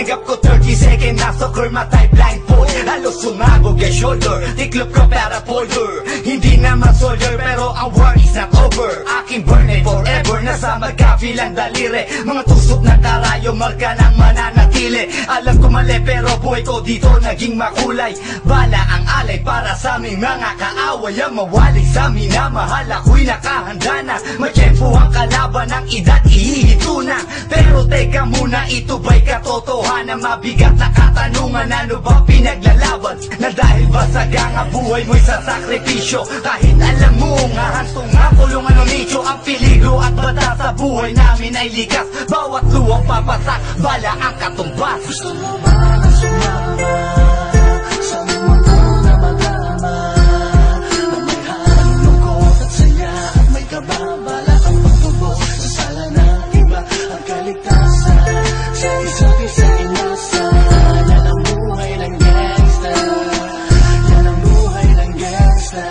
Tinanggap ko 30 second na soccer, matay blindfold. Halos sumabog ang shoulder, tiklop ko para folder. Hindi naman soldier pero ang war is not over. Aking burn it forever, nasa magkabilang daliri. Mga tusok na karayo, marka ng mananatili. Alam ko mali pero buhay ko dito naging makulay. Bala ang alay para sa aming mga kaaway. Ang mawalay sa minamahal, ako'y nakahanda na. May tiyempo ang kalaban ng edad, ihihito na. Pero teka muna, ito ba'y katotohanan? Mabigat na katanungan, ano ba pinaglalaban? Na dahil ba sagang buhay mo'y sa sakripisyo? Kahit alam mo nga hantong nga kulungan ng nicho. Ang peligro at bata sa buhay namin ay likas. Bawat luwang papasak, bala ang katumbas. Gusto mo ba na sumama sa mundo na magama, na may halong lungkot at saya at may kababala ang pagtubo sa sala ng iba ang kaligtasan sa isa't isa inasa. Yan ang buhay ng gangsta, yan ang buhay ng gangsta,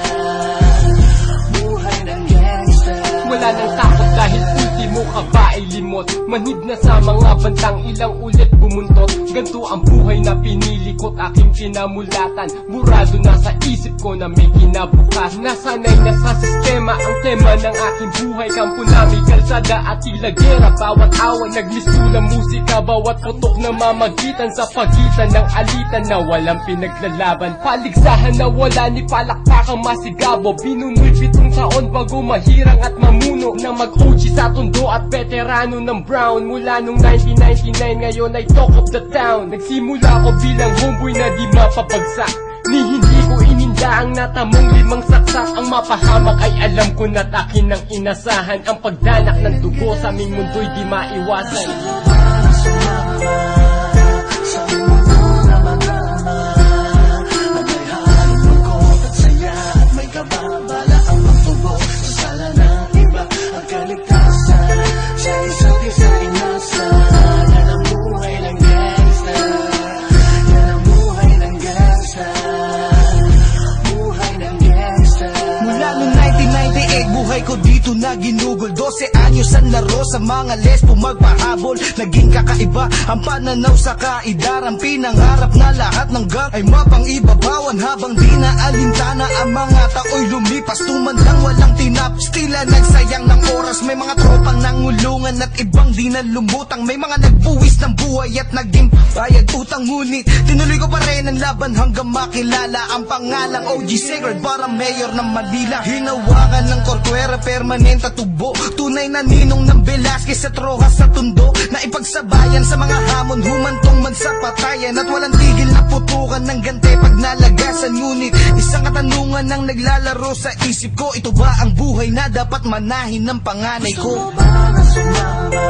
buhay ng gangsta. Wala nang takot dahil ultimo ka ba ay limot. Manhid na sa mga bantang, ilang ulit bumuntot. Ganto ang buhay na pinili ko't aking pinamulatan. Burado na sa isip ko na may kinabukas. Nasanay na sa sistema ang tema ng aking buhay. Kampo namin, kalsada at ilagera. Bawat away nagmisula musika, bawat putok na mamagitan sa pagitan ng alitan na walang pinaglalaban. Paligsahan na wala ni palakpakang masigabo. Binunoy 7 taon bago mahirang at mamuno na mag-OG sa Tondo at veterano ng Brown. Mula nung 1999 ngayon ay talk of the town. Nagsimula ko bilang homeboy na di mapapagsak. Ni hindi ko ininda ang natamong 5 saksak. Ang mapahamak ay alam ko na't akin ang inasahan. Ang pagdanak ng dugo sa aming mundo'y di maiwasan. Gusto mo ba na sumama sa mundo na magama, na may halong lungkot at saya at may kababala ang pagtubo sa sala ng iba ang kaligtasan sa isa't isa inasa. Yan ang buhay ng gangsta, yan ang buhay ng gangsta, buhay ng gangsta. Mula noong 1998, buhay ko dito na ginugol. 12 anyos ang laro sa mga lesbo magpahabol. Naging kakaiba ang pananaw sa kaidaran. Pinangarap na lahat ng gang ay mapang-ibabawan. Habang di na alintana ang mga tao'y lumipas, tumandang walang tinapos, tila nagsayang ng oras. May mga tropang nangulungan at ibang di na lumutang. May mga nagbuwis ng buhay at naging bayad utang. Ngunit tinuloy ko pa rin ang laban hanggang makilala ang pangalang OG Sacred para mayor ng Manila. Hinawakan ng Corcuera, permanente tubo. Tunay na ninong ng Velasquez at Rojas sa Tondo, na ipagsabayan sa mga hamon, humantong man sa patayan. At walang tigil na putukan ng gante pag nalagasan. Ngunit isang katanungan ang naglalaro sa isip ko, ito ba ang buhay na dapat manahin ng panganay ko? Gusto mo ba na sumama